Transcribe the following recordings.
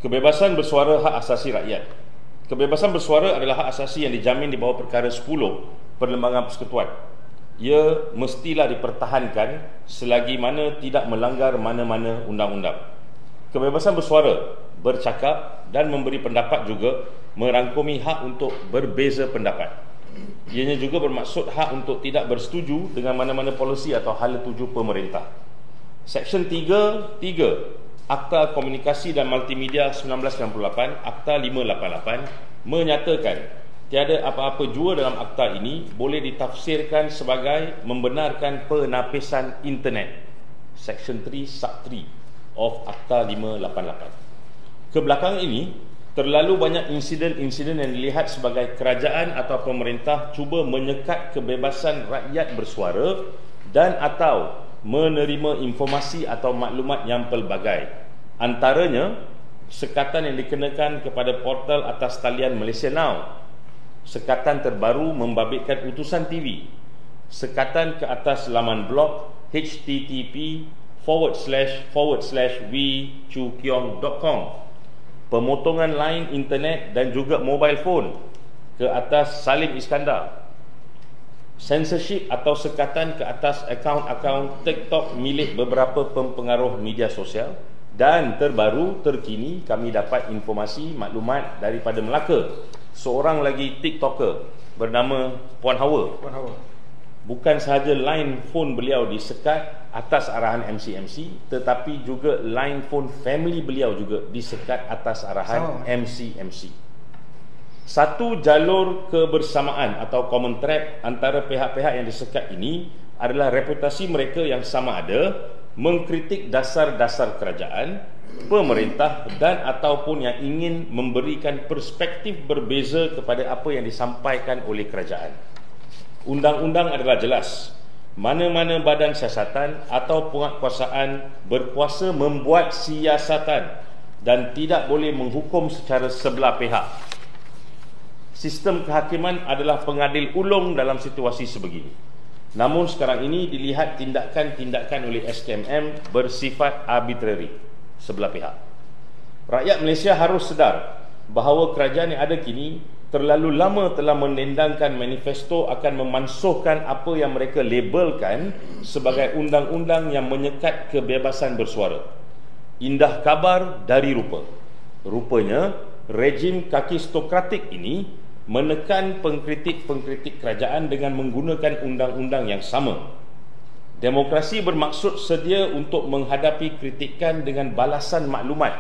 Kebebasan bersuara hak asasi rakyat. Kebebasan bersuara adalah hak asasi yang dijamin di bawah perkara 10 Perlembagaan Persekutuan. Ia mestilah dipertahankan selagi mana tidak melanggar mana-mana undang-undang. Kebebasan bersuara, bercakap dan memberi pendapat juga merangkumi hak untuk berbeza pendapat. Ianya juga bermaksud hak untuk tidak bersetuju dengan mana-mana polisi atau hala tuju pemerintah. Seksyen 3 Akta Komunikasi dan Multimedia 1998, Akta 588 menyatakan tiada apa-apa jua dalam akta ini boleh ditafsirkan sebagai membenarkan penapisan internet. Seksyen 3 Sub 3 of Akta 588. Kebelakangan ini, terlalu banyak insiden-insiden yang dilihat sebagai kerajaan atau pemerintah cuba menyekat kebebasan rakyat bersuara dan atau menerima informasi atau maklumat yang pelbagai. Antaranya, sekatan yang dikenakan kepada portal atas talian Malaysia Now, sekatan terbaru membabitkan utusan TV, sekatan ke atas laman blog http://wchukyong.com, pemotongan line internet dan juga mobile phone ke atas Salim Iskandar, censorship atau sekatan ke atas akaun-akaun TikTok milik beberapa pempengaruh media sosial. Dan terbaru, terkini, kami dapat informasi maklumat daripada Melaka, seorang lagi TikToker bernama Puan Hawa. Bukan sahaja line phone beliau disekat atas arahan MC-MC, tetapi juga line phone family beliau juga disekat atas arahan MC-MC. Satu jalur kebersamaan atau common thread antara pihak-pihak yang disekat ini adalah reputasi mereka yang sama ada mengkritik dasar-dasar kerajaan, pemerintah dan ataupun yang ingin memberikan perspektif berbeza kepada apa yang disampaikan oleh kerajaan. Undang-undang adalah jelas. Mana-mana badan siasatan atau penguatkuasaan berkuasa membuat siasatan dan tidak boleh menghukum secara sebelah pihak. Sistem kehakiman adalah pengadil ulung dalam situasi sebegini. Namun sekarang ini dilihat tindakan-tindakan oleh SKMM bersifat arbitrary sebelah pihak. Rakyat Malaysia harus sedar bahawa kerajaan yang ada kini terlalu lama telah mendendangkan manifesto akan memansuhkan apa yang mereka labelkan sebagai undang-undang yang menyekat kebebasan bersuara. Indah kabar dari rupa. Rupanya, rejim kakistokratik ini menekan pengkritik-pengkritik kerajaan dengan menggunakan undang-undang yang sama. Demokrasi bermaksud sedia untuk menghadapi kritikan dengan balasan maklumat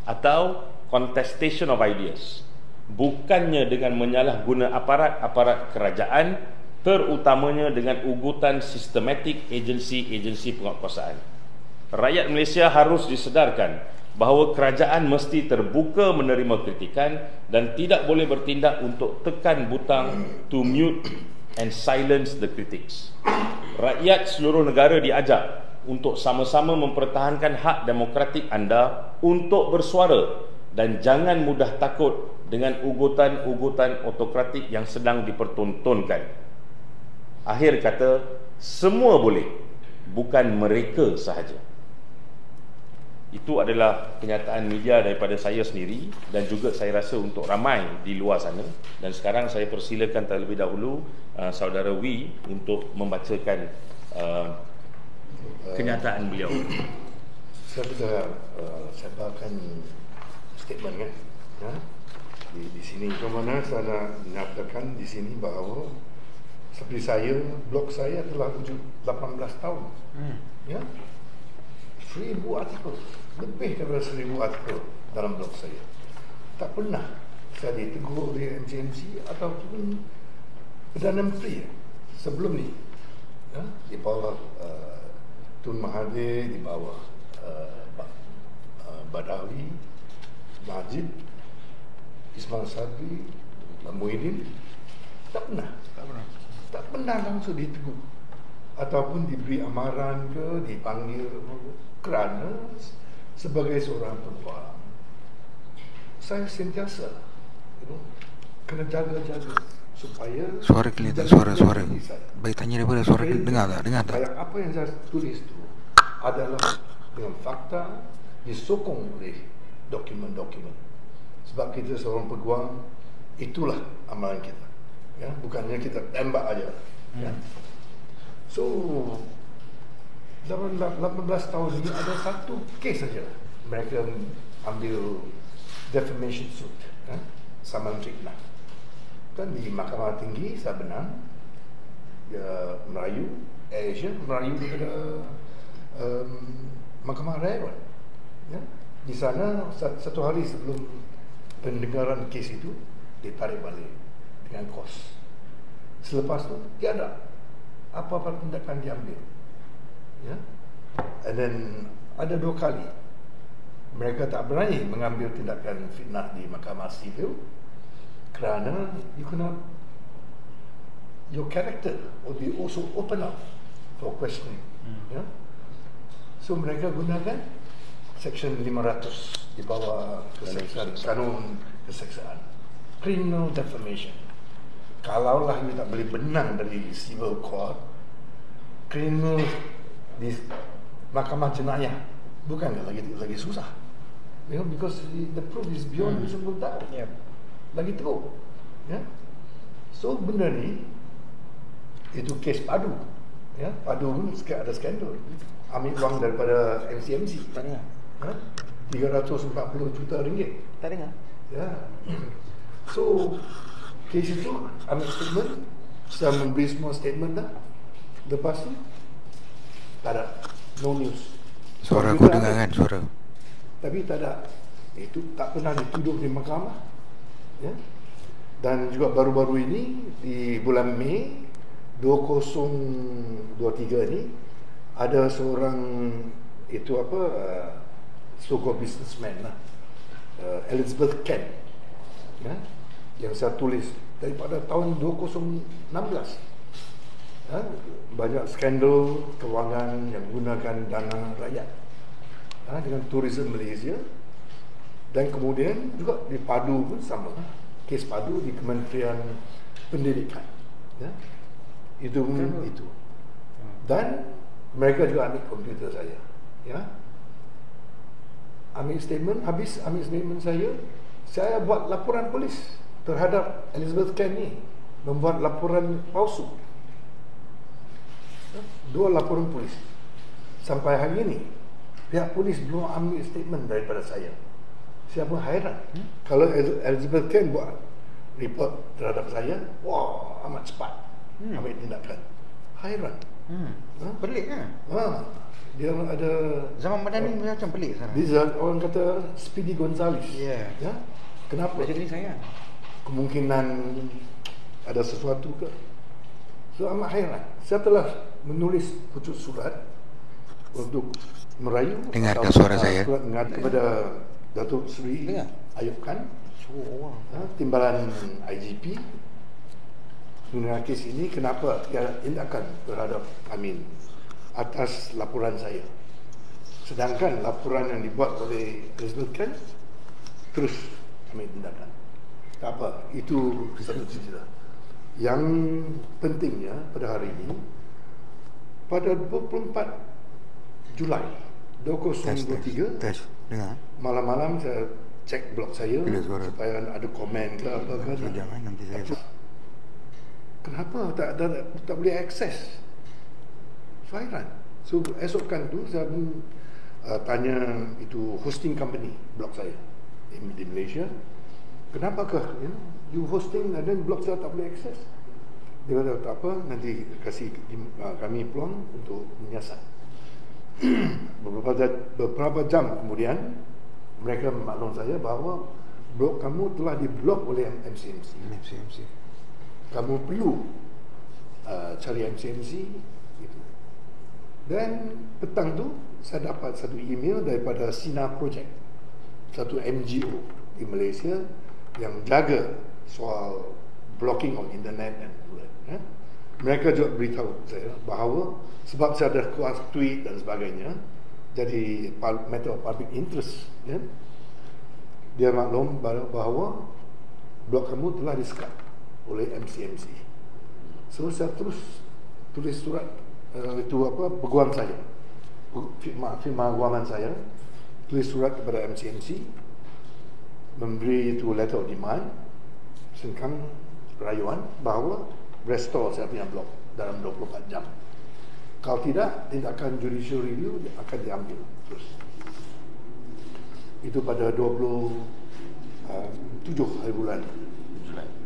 atau contestation of ideas, bukannya dengan menyalahguna aparat-aparat kerajaan, terutamanya dengan ugutan sistematik agensi-agensi penguatkuasaan. Rakyat Malaysia harus disedarkan bahawa kerajaan mesti terbuka menerima kritikan dan tidak boleh bertindak untuk tekan butang to mute and silence the critics. Rakyat seluruh negara diajak untuk sama-sama mempertahankan hak demokratik anda untuk bersuara dan jangan mudah takut dengan ugutan-ugutan autokratik yang sedang dipertontonkan. Akhir kata, semua boleh, bukan mereka sahaja. Itu adalah kenyataan media daripada saya sendiri dan juga saya rasa untuk ramai di luar sana. Dan sekarang saya persilakan terlebih dahulu saudara Wee untuk membacakan kenyataan beliau. Saya sudah sebarkan statement kan, di sini. Kemana saya menyatakan di sini bahawa seperti saya, blog saya telah 18 tahun. Ya. 1000 artikel, lebih daripada 1000 artikel dalam blog saya. Tak pernah saya ditegur oleh MC-MC ataupun Perdana Menteri sebelum ni, ya, di bawah Tun Mahathir, di bawah Badawi, Najib, Ismail Sabri, Muhyiddin. Tak pernah langsung ditegur ataupun diberi amaran ke, dipanggil kerana sebagai seorang perempuan saya sentiasa kena jaga-jaga supaya suara kelihatan, suara baik tanya daripada suara dengar tak? Apa yang saya tulis itu adalah dengan fakta disokong oleh dokumen-dokumen. Sebab kita seorang peguam, itulah amalan kita. Ya, bukannya kita tembak aja. Ya. So dalam 18 tahun ini ada satu kes saja mereka ambil defamation suit, ya, saman fitnah. Kan di Mahkamah Tinggi saya menang, dia merayu, merayu kepada Mahkamah Raya. Ya. Di sana satu hari sebelum pendengaran kes itu ditarik balik dengan kos. Selepas itu tiada apa-apa tindakan diambil. Ya. And then ada 2 kali mereka tak berani mengambil tindakan fitnah di Mahkamah Sivil kerana your character will be also open up for questioning. Ya. So mereka gunakan Section 500 di bawah keseksaan, kanun keseksaan, criminal defamation. Kalaulah you tak boleh benang dari civil court, criminal di mahkamah jenayah bukan lagi susah, you know, because the proof is beyond reasonable doubt. Lagi teruk, ya. So benda ni itu kes padu, ya. Padu pun ada skandal, ambil wang daripada MCMC. Tak dengar. 340 juta ringgit. Tak dengar. Ya. So kes itu ambil statement, saya memberi semua statement dah. Lepas tu tak ada, no news. Suara aku dengar kan, suara. Tapi tak ada, itu tak pernah dituduh di mahkamah. Ya. Dan juga baru-baru ini di bulan Mei 2023 ni ada seorang itu so-called businessman lah, Elizabeth Ken, ya, yang saya tulis daripada tahun 2016. Ya, banyak skandal kewangan yang gunakan dana rakyat, ya, dengan tourism Malaysia. Dan kemudian juga di Padu pun sama, kes Padu di Kementerian Pendidikan, ya. Itu pun itu. Dan mereka juga ambil komputer saya, ya. Ambil statement, habis ambil statement saya buat laporan polis terhadap Elizabeth Ken ni, membuat laporan palsu. 2 laporan polis. Sampai hari ini pihak polis belum ambil statement daripada saya. Saya pun hairan. Kalau Elizabeth Ken buat report terhadap saya, wah, amat cepat ambil tindakan. Hairan. Pelik kan? Dia ada zaman Madani macam pelik sekarang. Dia orang kata Speedy Gonzales. Ya. Kenapa? Macam ni saya. Kemungkinan ada sesuatu ke? So amat hairan. Saya telah menulis pucuk surat untuk merayu. Dengarkan suara saya. Surat kepada Datuk Seri Ayub Khan, Timbalan IGP, mengenai kes ini. Kenapa tiada tindakan terhadap Amin atas laporan saya, sedangkan laporan yang dibuat oleh Elizabeth Ken terus ambil tindakan. Tak apa, itu satu cerita. Yang pentingnya pada hari ini, pada 24 Julai 2023, malam-malam saya cek blog saya supaya ada komen ke apa ke. Jangan nanti saya. Kenapa tak boleh akses? Hairan. So esokkan tu saya tanya itu hosting company blog saya di Malaysia, kenapakah you hosting and then blog saya tak boleh akses? Dia kata tak apa, nanti kasih kami peluang untuk menyiasat. beberapa jam kemudian mereka maklum saya bahawa blog kamu telah diblok oleh MCMC. Kamu perlu cari MCMC gitu. Dan petang tu saya dapat satu email daripada Sina Project, satu NGO di Malaysia yang jaga soal blocking on internet dan mereka juga beritahu saya bahawa sebab saya dah keluar tweet dan sebagainya, jadi matter of public interest, ya, dia maklum bahawa blog kamu telah disekat oleh MCMC. So saya terus tulis surat peguam saya, firma guaman saya, tulis surat kepada MCMC memberi itu letter of demand, sengkang rayuan bahawa restore saya punya blok dalam 24 jam. Kalau tidak, tindakan judicial review akan diambil terus. Itu pada 27 hari bulan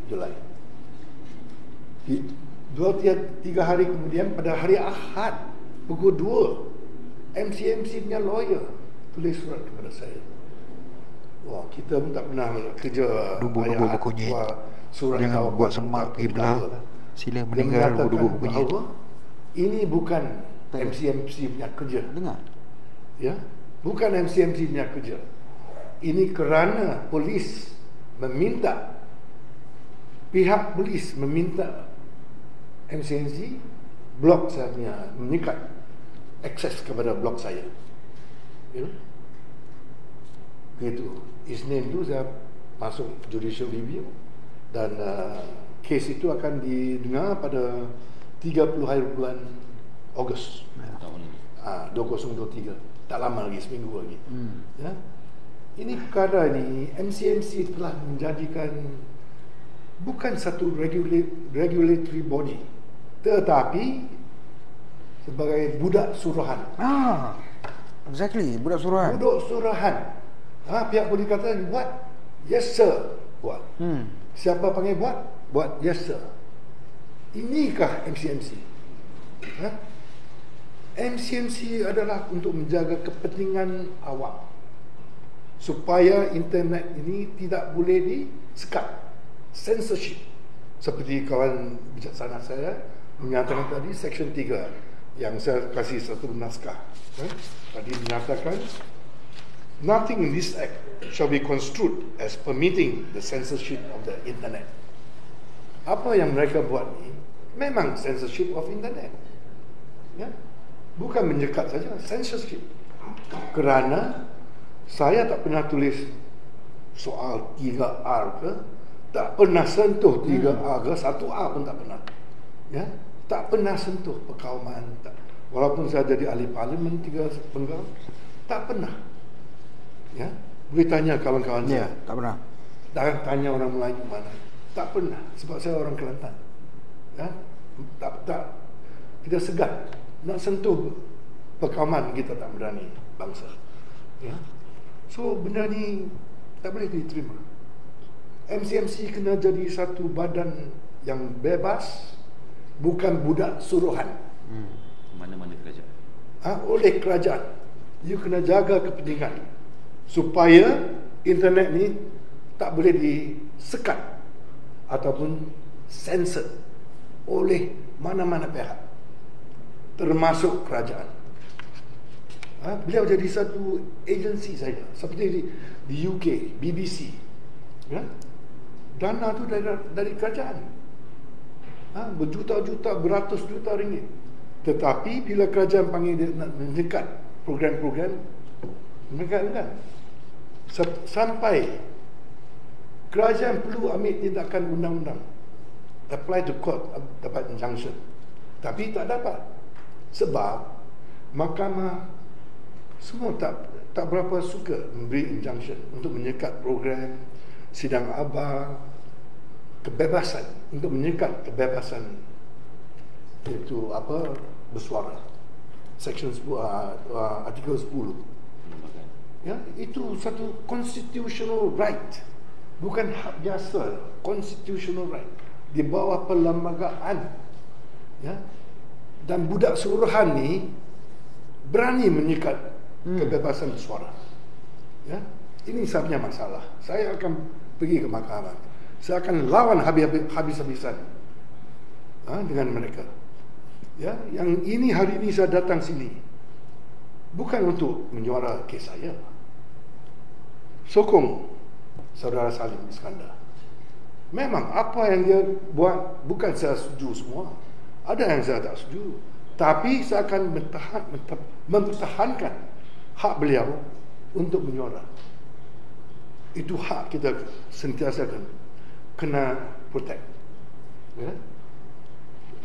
Julai. 2-3 hari kemudian, pada hari Ahad pukul 2, MCMC punya lawyer tulis surat kepada saya. Wah, kita pun tak pernah kerja Dubu-dubu bukunya. surat Jangan buat semak kiblah. Sila meninggal dubu-dubu bukunya. Ini bukan MCMC punya kerja. Dengar. Ya, bukan MCMC punya kerja. Ini kerana polis meminta, pihak polis meminta MCMC blok saya punya, mengikat akses kepada blok saya. Ya. Begitu. Isnin itu saya masuk judicial review dan kes itu akan didengar pada 30 hari bulan Ogos tahun ini. 2023. Tak lama lagi, seminggu lagi. Ya. Ini perkara ini MCMC telah menjadikan bukan satu regulatory body, tetapi sebagai budak suruhan. Exactly, budak suruhan. Budak suruhan. Pihak boleh kata buat, yes sir, buat. Siapa panggil buat? Buat, yes sir. Inikah MCMC? MCMC adalah untuk menjaga kepentingan awam supaya internet ini tidak boleh disekat, censorship. Seperti kawan bijaksana saya menyatakan tadi, Section 3 yang saya kasih satu naskah tadi menyatakan, nothing in this act shall be construed as permitting the censorship of the internet. Apa yang mereka buat ni memang censorship of internet, ya, bukan menyekat saja, censorship. Kerana saya tak pernah tulis soal 3R ke, tak pernah sentuh 3R ke, 1R pun tak pernah, ya, tak pernah sentuh perkauman, tak. Walaupun saya jadi ahli parlimen 3 penggal, tak pernah. Ya, boleh tanya kawan-kawan saya. Tak pernah. Jangan tanya orang Melayu mana. Tak pernah, sebab saya orang Kelantan. Ya, tak kita segan nak sentuh perkauman, kita tak berani bangsa. Ya. So benda ni tak boleh diterima. MCMC kena jadi satu badan yang bebas, bukan budak suruhan. Mana-mana kerajaan. Oleh kerajaan. You kena jaga kepentingan supaya internet ni tak boleh disekat ataupun sensor oleh mana-mana pihak, termasuk kerajaan. Beliau jadi satu agensi saja, seperti di UK, BBC. Ya? Dana tu dari kerajaan. Berjuta-juta, beratus juta ringgit. Tetapi bila kerajaan panggil dia nak menyekat program-program, mereka enggak. Sampai kerajaan perlu ambil tindakan undang-undang, apply to court, dapat injunction, tapi tak dapat sebab mahkamah semua tak berapa suka memberi injunction untuk menyekat program sidang abang, kebebasan untuk menyekat kebebasan itu bersuara, section 10, artikel 10. Ya, itu satu constitutional right, bukan hak biasa, constitutional right di bawah perlembagaan. Ya, dan budak suruhan ni berani menyekat kebebasan bersuara. Ya, ini sebenarnya masalah. Saya akan pergi ke mahkamah. Saya akan lawan habis-habisan dengan mereka. Ya, yang ini hari ini saya datang sini bukan untuk menyuara kes saya. Sokong saudara Salim Iskandar. Memang apa yang dia buat bukan saya setuju semua. Ada yang saya tak setuju. Tapi saya akan mempertahankan hak beliau untuk menyuara. Itu hak kita sentiasa kena protect. Ya?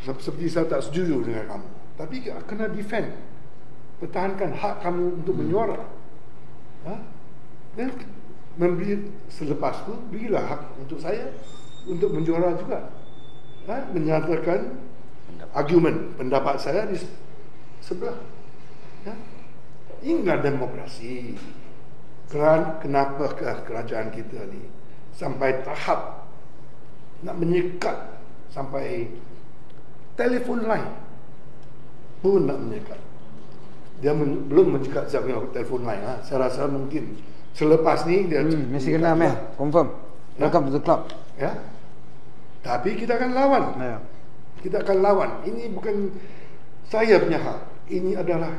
Seperti saya tak setuju dengan kamu, tapi kena defend, pertahankan hak kamu untuk menyuara. Dan memberi selepas tu berilah hak untuk saya untuk menjuara juga, menyatakan argumen pendapat saya di sebelah. Inilah demokrasi. Kenapakah kerajaan kita ni sampai tahap nak menyekat sampai telefon line pun nak menyekat. Dia belum menyekat siapa yang telefon line. Saya rasa mungkin selepas ni dia mesti kena confirm. Welcome to the club. Ya. Tapi kita akan lawan. Kita akan lawan. Ini bukan saya punya hal. Ini adalah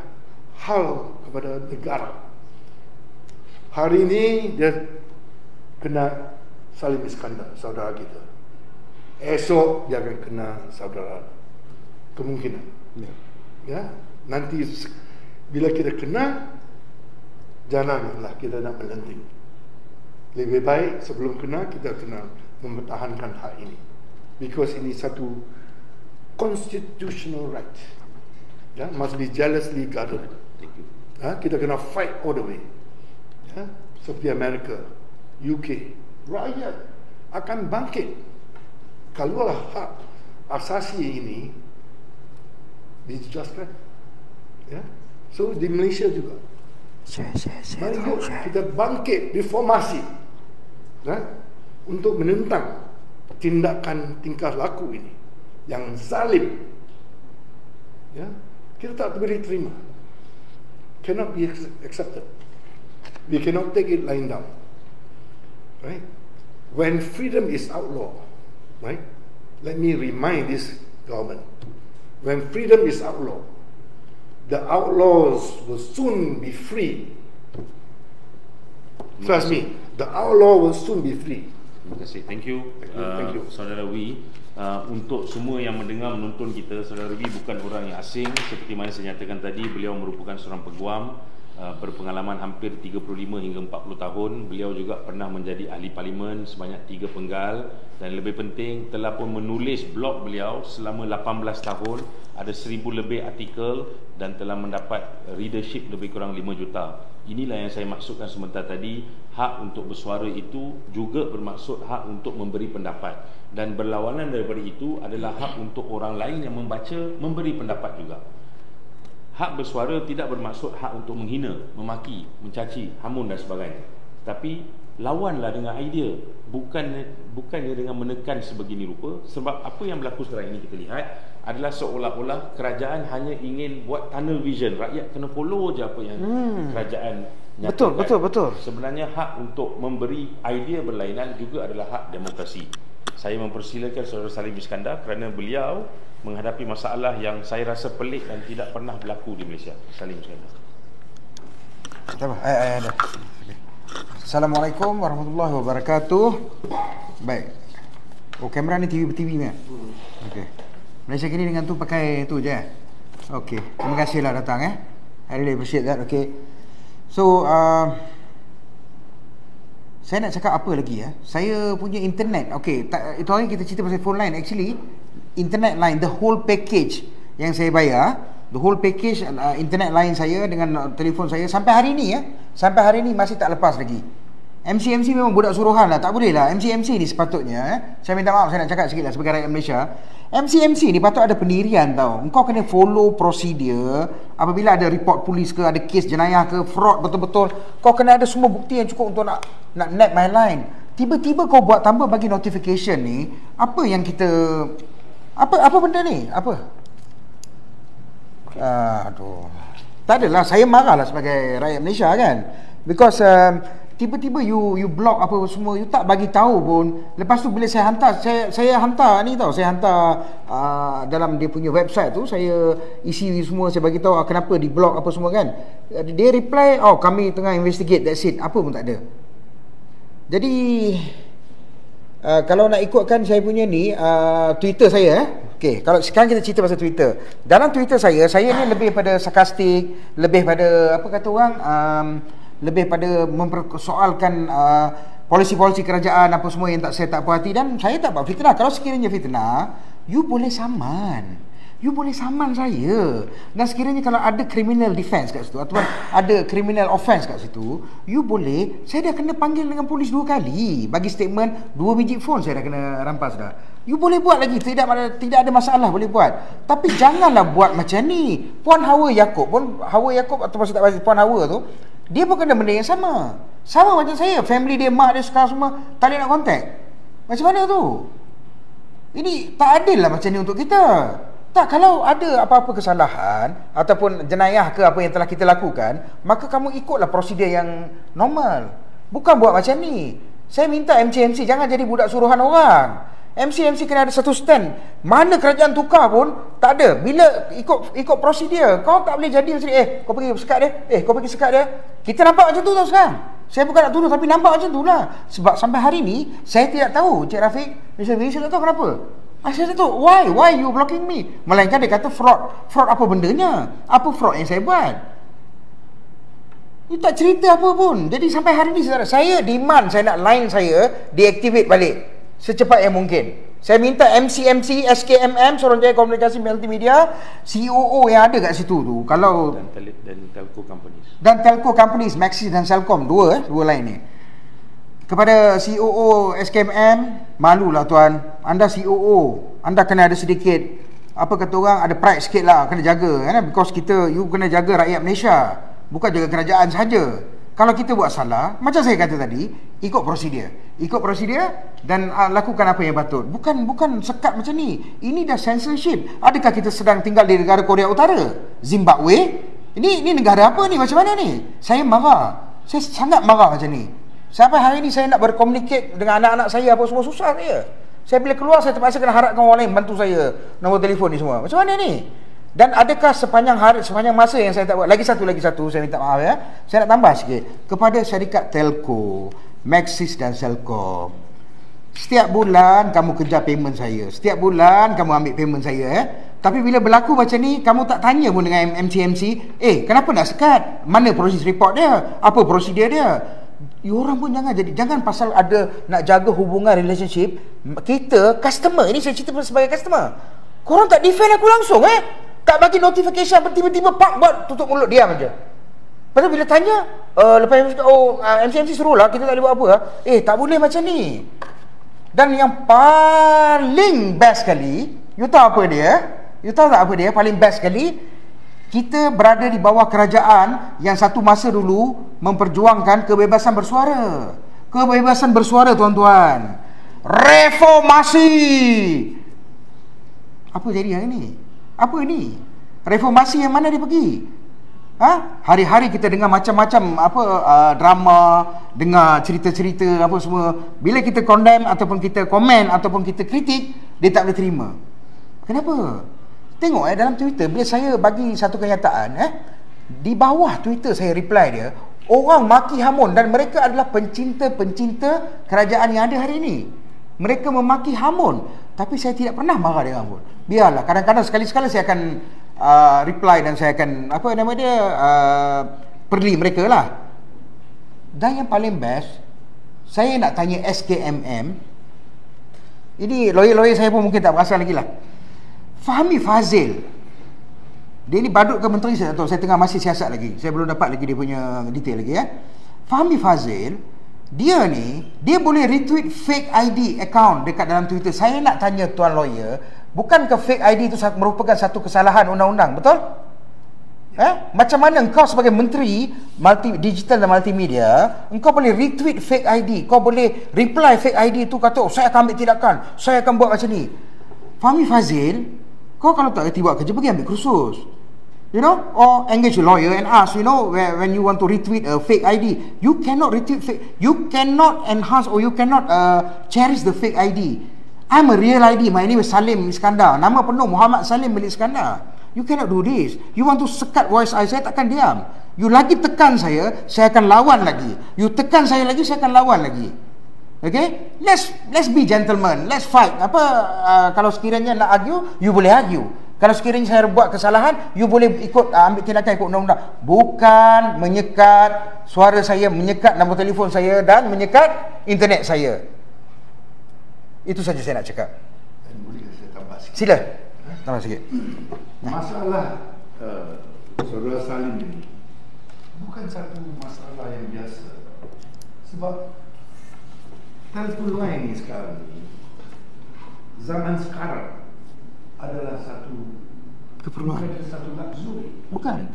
hal kepada negara. Hari ini dia kena Salim Iskandar, saudara kita. Esok dia akan kena saudara, kemungkinan. Ya, nanti bila kita kena, janganlah kita nak melenting. Lebih baik sebelum kena kita kena mempertahankan hak ini, because ini satu constitutional right. Ya, must be jealously guarded. Kita kena fight all the way. Seperti Amerika, UK, rakyat akan bangkit kalau hak asasi ini dijejaskan. So di Malaysia juga, mari kita bangkit reformasi untuk menentang tindakan tingkah laku ini yang zalim. Kita tak boleh terima. Cannot be accepted. We cannot take it lying down. Right? When freedom is outlawed, right? Let me remind this government. When freedom is outlawed, the outlaws will soon be free. Trust me, the outlaw will soon be free. Terima kasih. Thank you. Thank you. Saudara Wee. Untuk semua yang mendengar menonton kita, Saudara Wee bukan orang yang asing. Seperti mana saya nyatakan tadi, beliau merupakan seorang peguam, berpengalaman hampir 35 hingga 40 tahun. Beliau juga pernah menjadi ahli parlimen sebanyak 3 penggal, dan lebih penting telah pun menulis blog beliau selama 18 tahun, ada 1000 lebih artikel dan telah mendapat readership lebih kurang 5 juta. Inilah yang saya maksudkan sebentar tadi, hak untuk bersuara itu juga bermaksud hak untuk memberi pendapat, dan berlawanan daripada itu adalah hak untuk orang lain yang membaca memberi pendapat juga. Hak bersuara tidak bermaksud hak untuk menghina, memaki, mencaci, hamun dan sebagainya. Tapi lawanlah dengan idea, bukannya dengan menekan sebegini rupa. Sebab apa yang berlaku sekarang ini kita lihat adalah seolah-olah kerajaan hanya ingin buat tunnel vision. Rakyat kena follow je apa yang kerajaan nyatakan. Betul. Sebenarnya hak untuk memberi idea berlainan juga adalah hak demokrasi. Saya mempersilakan Saudara Salim Iskandar kerana beliau menghadapi masalah yang saya rasa pelik dan tidak pernah berlaku di Malaysia. Salim Iskandar. Ada. Assalamualaikum warahmatullahi wabarakatuh. Baik. Kamera ni TV ni. Okey. Malaysia kini dengan tu pakai tu je. Okey. Terima kasihlah datang I really appreciate that. Okay. So saya nak cakap apa lagi Saya punya internet. Okey, itu hari kita cerita pasal phone line. Actually, internet line, the whole package yang saya bayar, the whole package internet line saya dengan telefon saya sampai hari ni sampai hari ni masih tak lepas lagi. MC memang budak suruhan lah. Tak boleh lah. MC ni sepatutnya saya minta maaf, saya nak cakap sikit lah sebagai rakyat Malaysia. MC ni patut ada pendirian tau. Engkau kena follow prosedur. Apabila ada report polis ke, ada kes jenayah ke, fraud betul-betul, kau kena ada semua bukti yang cukup untuk nak nap my line. Tiba-tiba kau buat tambah bagi notification ni. Apa yang kita apa benda ni? Apa? Aduh. Tak adalah, saya marah lah sebagai rakyat Malaysia kan. Because tiba-tiba you block apa semua, you tak bagi tahu pun. Lepas tu bila saya hantar ni tau, saya hantar dalam dia punya website tu, saya isi semua, saya bagi tahu kenapa di block apa semua kan. Dia reply, kami tengah investigate, that's it. Apa pun tak ada. Jadi kalau nak ikutkan saya punya ni Twitter saya okey, kalau sekarang kita cerita pasal Twitter. Dalam Twitter saya ni lebih pada sarkastik, lebih pada apa kata orang, lebih pada mempersoalkan polisi-polisi kerajaan apa semua yang saya tak puas hati, dan saya tak buat fitnah. Kalau sekiranya fitnah, you boleh saman. You boleh saman saya. Dan sekiranya kalau ada criminal defense kat situ ataupun ada criminal offense kat situ, you boleh, saya dah kena panggil dengan polis 2 kali. Bagi statement 2 biji phone saya dah kena rampas dah. You boleh buat lagi, tidak ada masalah, boleh buat. Tapi janganlah buat macam ni. Puan Hawa Yaakob ataupun saya tak pasti Puan Hawa tu, dia pun kena benda yang sama. Sama macam saya, family dia, mak dia sekarang semua tak boleh nak contact. Macam mana tu? Ini tak adil lah macam ni untuk kita. Tak, kalau ada apa-apa kesalahan ataupun jenayah ke apa yang telah kita lakukan, maka kamu ikutlah prosedur yang normal. Bukan buat macam ni. Saya minta MC jangan jadi budak suruhan orang. MC kena ada satu stand. Mana kerajaan tukar pun tak ada. Bila ikut prosedur, kau tak boleh jadi macam ni. Kau pergi sekat dia. Kau pergi sekat dia. Kita nampak macam tu tau sekarang. Saya bukan nak tuduh tapi nampak macam tu lah. Sebab sampai hari ni saya tidak tahu, Cik Rafiq, Mr. V, saya tak tahu kenapa. Saya tak tahu why you blocking me. Melainkan dia kata fraud apa bendanya. Apa fraud yang saya buat? Dia tak cerita apa pun. Jadi sampai hari ni saya demand, saya nak line saya deactivate balik secepat yang mungkin. Saya minta MC, SKMM, Suruhanjaya Komunikasi Multimedia, COO yang ada kat situ tu, kalau dan telco companies. Dan telco companies, Maxis dan Celcom, dua line ni. Kepada COO SKMM, malulah tuan. Anda COO, anda kena ada sedikit, apa kata orang, ada pride sikit lah, kena jaga kan? Because you kena jaga rakyat Malaysia, bukan jaga kerajaan sahaja. Kalau kita buat salah, macam saya kata tadi, ikut prosedur dan lakukan apa yang patut. Bukan sekat macam ni. Ini dah censorship. Adakah kita sedang tinggal di negara Korea Utara, Zimbabwe? Ini negara apa ni? Macam mana ni? Saya marah. Saya sangat marah macam ni. Sampai hari ni saya nak berkomunikasi dengan anak-anak saya apa semua susah saya. Saya bila keluar saya terpaksa kena harapkan orang lain bantu saya nombor telefon ni semua. Macam mana ni? Dan adakah sepanjang masa yang saya tak buat, lagi satu saya minta maaf ya. Saya nak tambah sikit kepada syarikat telco, Maxis dan Celcom. Setiap bulan kamu kejar payment saya. Setiap bulan kamu ambil payment saya ya. Tapi bila berlaku macam ni, kamu tak tanya pun dengan MC, kenapa nak sekat? Mana proses report dia? Apa prosedur dia? Orang pun jangan pasal ada nak jaga hubungan relationship kita customer. Ini saya cerita sebagai customer. Korang tak defend aku langsung tak bagi notification, tiba-tiba pak buat tutup mulut diam aja. Lepas bila tanya, lepas MC suruh lah, kita tak boleh buat apa tak boleh macam ni. Dan yang paling best sekali, you tahu apa dia? You tahu tak apa dia? Paling best sekali, kita berada di bawah kerajaan yang satu masa dulu memperjuangkan kebebasan bersuara. Kebebasan bersuara tuan-tuan. Reformasi. Apa jadi hari ni? Apa ni? Reformasi yang mana dia pergi? Hari-hari kita dengar macam-macam drama, dengar cerita-cerita apa semua. Bila kita condemn ataupun kita komen ataupun kita kritik, dia tak boleh terima. Kenapa? Tengok dalam Twitter, bila saya bagi satu kenyataan di bawah Twitter saya reply dia, orang maki hamun dan mereka adalah pencinta-pencinta kerajaan yang ada hari ini. Mereka memaki hamun, tapi saya tidak pernah marah dengan hamun. Biarlah, kadang-kadang sekali-sekala saya akan reply dan saya akan perli mereka lah. Dan yang paling best, saya nak tanya SKMM. Ini lawyer-lawyer saya pun mungkin tak perasan lagi lah. Fahmi Fazil, dia ni badut ke menteri saya tak tahu, saya tengah masih siasat lagi, saya belum dapat lagi dia punya detail lagi Fahmi Fazil, dia boleh retweet fake ID account dekat dalam Twitter. Saya nak tanya tuan lawyer, bukankah fake ID itu merupakan satu kesalahan undang-undang, betul? Macam mana engkau sebagai menteri digital dan multimedia, engkau boleh retweet fake ID, kau boleh reply fake ID itu, kata saya akan ambil tindakan, saya akan buat macam ni. Fahmi Fazil, kau kalau tak kerti buat kerja, pergi ambil kursus, or engage a lawyer and ask, when you want to retweet a fake ID, you cannot retweet fake, you cannot enhance or you cannot cherish the fake ID. I'm a real ID, my name is Salim Iskandar, nama penuh Muhammad Salim bin Iskandar. You cannot do this. You want to sekat voice saya takkan diam. You lagi tekan saya akan lawan lagi. You tekan saya lagi, saya akan lawan lagi. Okay, let's be gentlemen, let's fight. Kalau sekiranya nak argue, you boleh argue. Kalau sekiranya saya buat kesalahan, you boleh ikut ambil tindakan ikut undang-undang. Bukan menyekat suara saya, menyekat nombor telefon saya dan menyekat internet saya. Itu saja saya nak cakap. Boleh saya tambah sikit? Sila. Tambah sikit. Masalah Saudara Salim ini bukan satu masalah yang biasa. Sebab telefon line ni sekarang ni, zaman sekarang adalah satu keperluan, bukan satu luxury, bukan,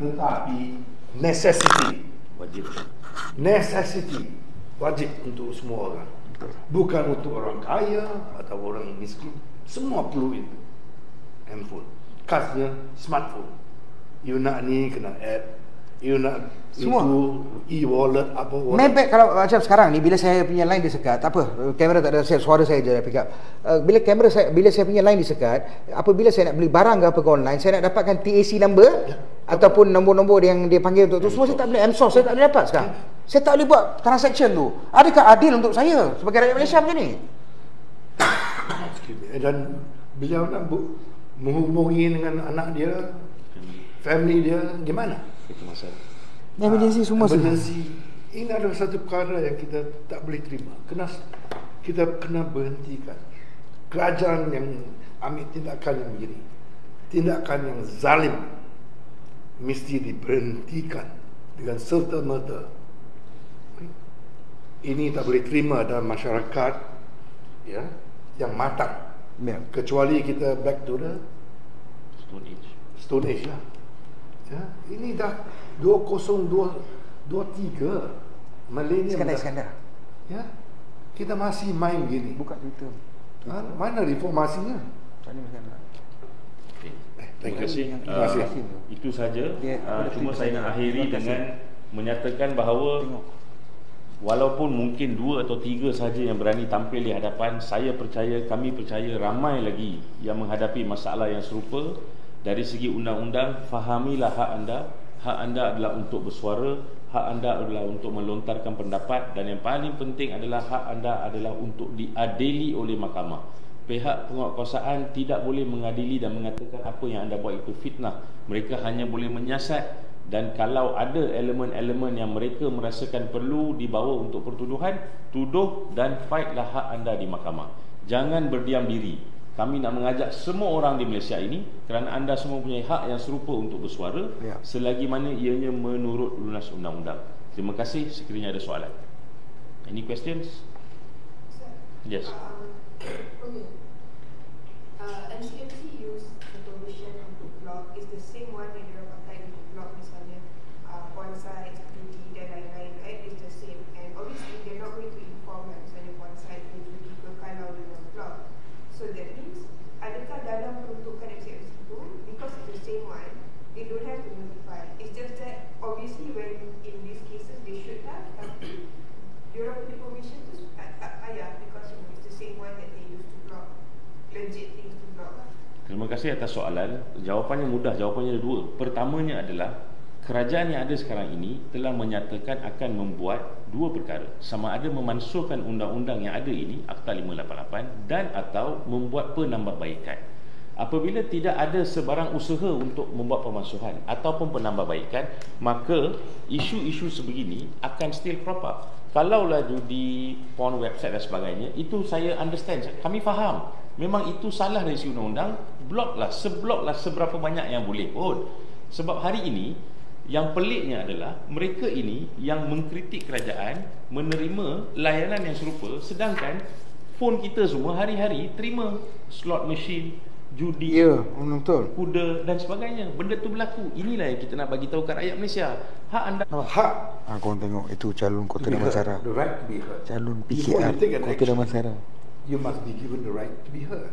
tetapi necessity, wajib. Necessity wajib untuk semua orang. Bukan untuk orang kaya atau orang miskin. Semua perlu itu. Handphone. Khasnya smartphone. You nak ni kena app. You nak semua. itu e-wallet apa wallet. Maybe kalau macam sekarang ni bila saya punya line disekat, tak apa, kamera tak ada, suara saya je pick up. Bila saya punya line disekat, apabila saya nak beli barang ke apa ke online, saya nak dapatkan TAC number ataupun nombor-nombor yang dia panggil untuk tu semua saya tak boleh, M-Source saya tak boleh dapat sekarang. Saya tak boleh buat transaction tu. Adakah adil untuk saya sebagai rakyat Malaysia macam ni? Dan beliau nak menghubungi dengan anak dia, family dia, gimana? Itu masalah. Emergency semua emergency. Ini adalah satu perkara yang kita tak boleh terima. Kita kena berhentikan. Kerajaan yang ambil tindakan yang begini, tindakan yang zalim, mesti diberhentikan dengan serta-merta. Ini tak boleh terima dalam masyarakat ya, yang matang. Kecuali kita back to the Stone Age lah. Ya, ini dah 2023 milenium. Skandar. Ya, kita masih main gini. Buka Twitter. Mana reformasinya? Terima kasih. Itu saja. Cuma saya nak akhiri dengan menyatakan bahawa walaupun mungkin 2 atau 3 saja yang berani tampil di hadapan, saya percaya, kami percaya ramai lagi yang menghadapi masalah yang serupa. Dari segi undang-undang, fahamilah hak anda. Hak anda adalah untuk bersuara, hak anda adalah untuk melontarkan pendapat, dan yang paling penting adalah hak anda adalah untuk diadili oleh mahkamah. Pihak penguatkuasaan tidak boleh mengadili dan mengatakan apa yang anda buat itu fitnah. Mereka hanya boleh menyiasat, dan kalau ada elemen-elemen yang mereka merasakan perlu dibawa untuk pertuduhan, tuduh dan fightlah hak anda di mahkamah. Jangan berdiam diri. Kami nak mengajak semua orang di Malaysia ini, kerana anda semua punya hak yang serupa untuk bersuara, selagi mana ianya menurut lunas undang-undang. Terima kasih. Sekiranya ada soalan. Any questions? Yes. MCMC use the permission untuk blog is the same one yang dia pakai untuk blog, misalnya bonsai, judi dan lain-lain, right? It's the same, and obviously they're not going to inform like misalnya bonsai dan judi ke kalau dengan blog. So that means, adakah dalam peruntukan MCMC itu, because it's the same one, they don't have to notify. It's just that obviously when in these cases they should have, tapi diorang punya permission tu payah because it's the same one that they use to block legit things to block. Terima kasih atas soalan. Jawapannya mudah, jawapannya ada 2. Pertamanya adalah kerajaan yang ada sekarang ini telah menyatakan akan membuat 2 perkara. Sama ada memansuhkan undang-undang yang ada ini, Akta 588, dan atau membuat penambahbaikan. Apabila tidak ada sebarang usaha untuk membuat pemansuhan ataupun penambahbaikan, maka isu-isu sebegini akan still crop up. Kalaulah judi, porn website dan sebagainya, itu saya understand, kami faham. Memang itu salah dari segi undang-undang. Bloklah seberapa banyak yang boleh pun. Sebab hari ini yang peliknya adalah mereka ini yang mengkritik kerajaan menerima layanan yang serupa, sedangkan phone kita semua hari-hari terima slot machine, judi, betul, kuda dan sebagainya. Benda tu berlaku. Inilah yang kita nak bagi tahu kat rakyat Malaysia. Hak anda. Hak. Korang tengok itu calon Kota Damansara. The right to be heard. Calon PKR Kota Damansara. You must be given the right to be heard.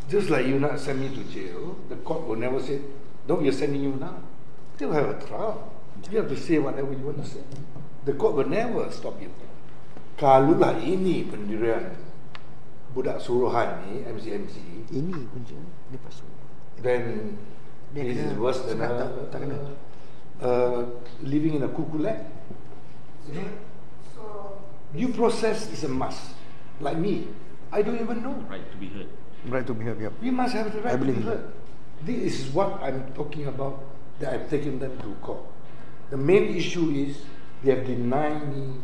Just like you not send me to jail, the court will never say, "No, we're sending you now." They will have a trial. You have to say whatever you want to say. The court will never stop you. Kalaulah ini pendirian budak suruhan ni, MCMC, ini punca dia pasal. Then this is worse than living in a cuckoo land. So Due process is a must. Like me, I don't even know. Right to be heard. Right to be heard, yep. We must have the right to be believe heard. This is what I'm talking about, that I've taken them to court. The main issue is they have denied me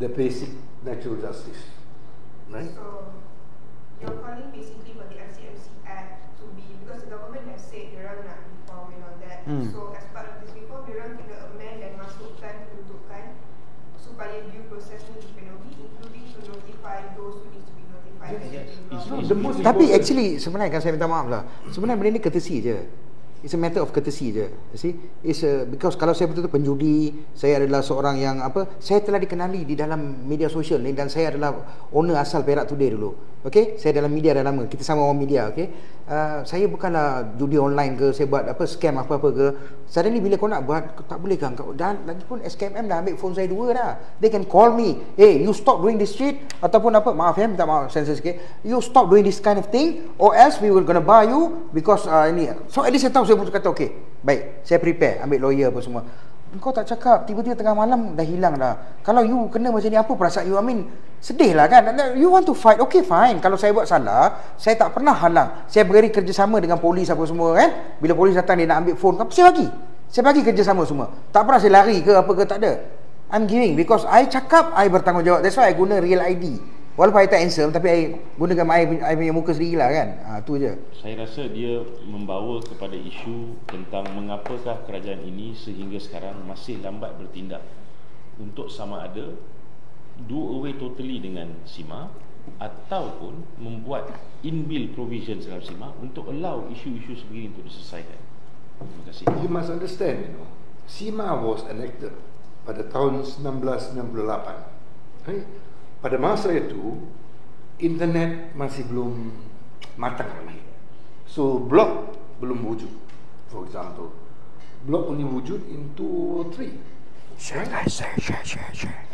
the basic natural justice. Right? so you're calling basically for the MCMC Act to be, because the government has said diorang nak reform and all that. So as part of this reform, diorang kena amend dan masukkan peruntukan supaya due process ni dipenuhi, including to notify those who need to be notified. Tapi actually sebenarnya kan saya minta maaf lah. Sebenarnya benda ni courtesy je. It's a matter of courtesy je. You see? Because kalau saya betul-betul penjudi, saya adalah seorang yang saya telah dikenali di dalam media sosial ni, dan saya adalah owner asal Perak Today dulu. Okay? Saya dalam media dah lama. Kita sama orang media, okay? Saya bukanlah judi online ke, saya buat scam apa-apa ke. Suddenly bila kau nak buat, kau tak boleh kan? Dan lagi pun SKMM dah ambil phone saya 2 dah. They can call me, hey, you stop doing this shit, ataupun maaf ya, minta maaf, sensor sikit, you stop doing this kind of thing, or else we will gonna buy you, because ini. So at least saya tahu, saya pun kata okay, baik, saya prepare, ambil lawyer apa semua. Kau tak cakap, tiba-tiba tengah malam dah hilang dah. Kalau you kena macam ni, apa perasaan you? I mean, sedih lah kan. You want to fight, okay fine. Kalau saya buat salah, saya tak pernah halang. Saya beri kerjasama dengan polis apa semua kan. Bila polis datang dia nak ambil phone, apa saya bagi? Saya bagi kerjasama semua. Tak pernah saya lari ke apa ke, tak ada. I'm giving, because I cakap, I bertanggungjawab. That's why I guna real ID. Walaupun I tak handsome, tapi I gunakan I punya muka sendiri lah kan. Tu je. Saya rasa dia membawa kepada isu tentang mengapakah kerajaan ini sehingga sekarang masih lambat bertindak untuk sama ada do away totally dengan SIMA ataupun membuat inbuilt provision dalam SIMA untuk allow isu-isu sebegini untuk diselesaikan. Terima kasih. You must understand, SIMA was enacted pada tahun 1998. Right? Pada masa itu, internet masih belum matang lagi. So, blog belum wujud. For example, blog only wujud in 2 or 3. Share.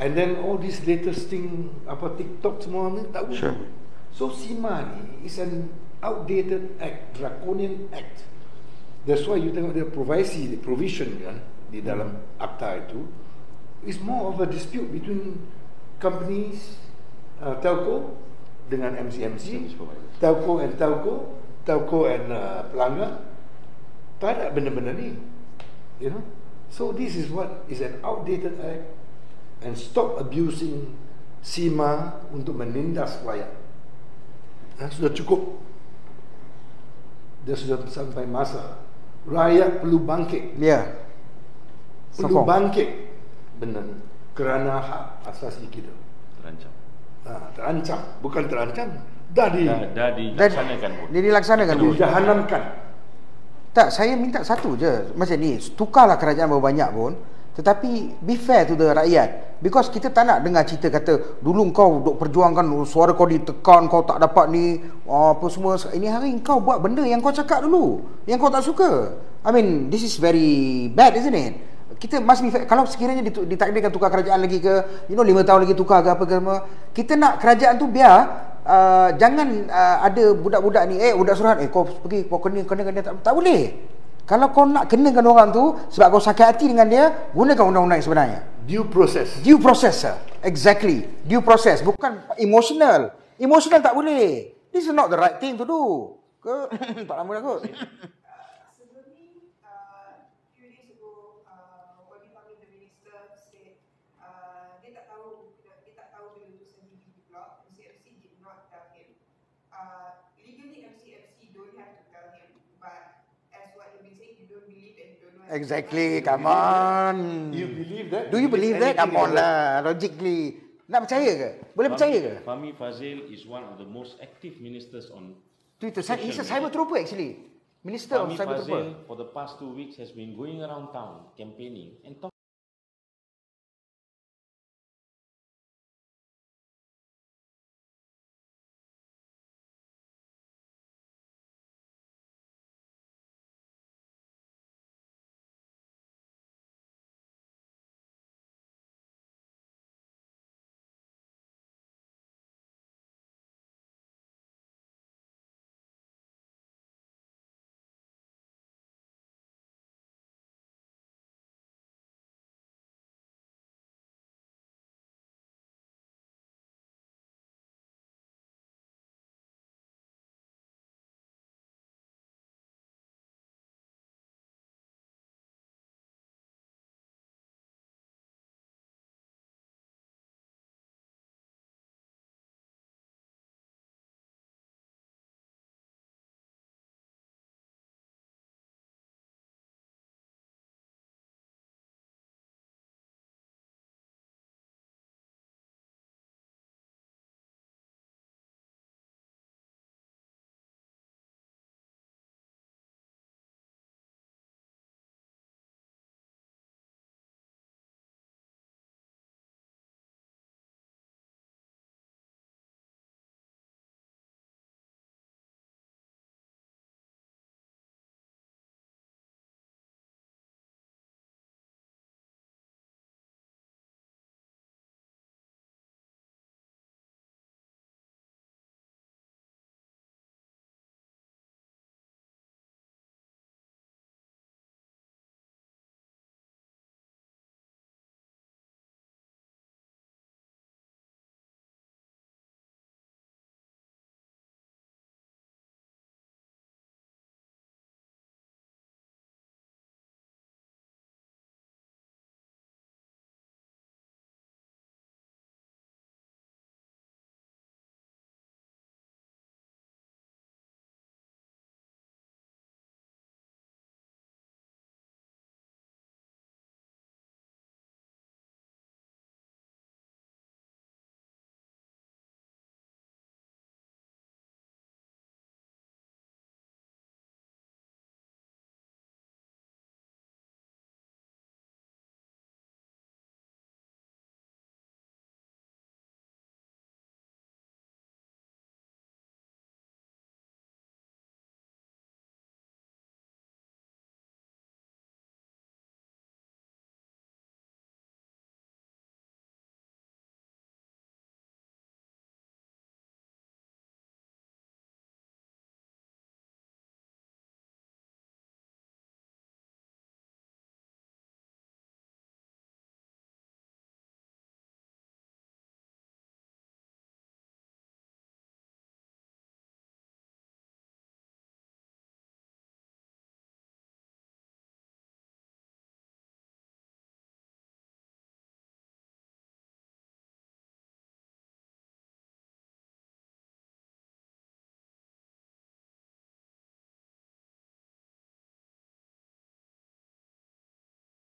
And then all this latest thing, TikTok semua ni tak wujud. So, SIMA ni is an outdated act, draconian act. That's why you tengok dia provision kan, di dalam akta itu, is more of a dispute between companies, telco dengan MCMC, telco and pelanggan. Tak ada benda-benda ni, So this is what is an outdated act, and stop abusing SIMA untuk menindas rakyat. Sudah cukup. Dia sudah sampai masa rakyat perlu bangkit. Perlu bangkit benda ni, kerana hak asasi kita terancam, bukan terancam, dah dilaksanakan pun. Dia dilaksanakan pun. Dijahanamkan. Tak, saya minta satu je. Macam ni, tukarlah kerajaan berapa banyak pun, tetapi be fair to the rakyat. Because kita tak nak dengar cerita kata dulu kau duk perjuangkan, suara kau ditekan, kau tak dapat ni, apa semua. Ini hari kau buat benda yang kau cakap dulu, yang kau tak suka. I mean, this is very bad, isn't it? Kita must be fair. Kalau sekiranya ditakdirkan tukar kerajaan lagi ke, 5 tahun lagi tukar ke apa ke, kita nak kerajaan tu biar jangan ada budak-budak ni, budak Surat, kau pergi, kau kena tak boleh. Kalau kau nak kenakan orang tu sebab kau sakit hati dengan dia, gunakan undang-undang yang sebenarnya. Due process, sir. Exactly. Due process, bukan emotional. Emotional tak boleh. This is not the right thing to do. Tak lama dah kot. Exactly, come on. You believe that? Do you believe that? Come on lah, logically. Nak percaya ke? Boleh percaya ke? Fahmi Fadzil is one of the most active ministers on Twitter. He's a cyber trooper actually. Minister of Cyber Trooper. For the past 2 weeks has been going around town campaigning and talking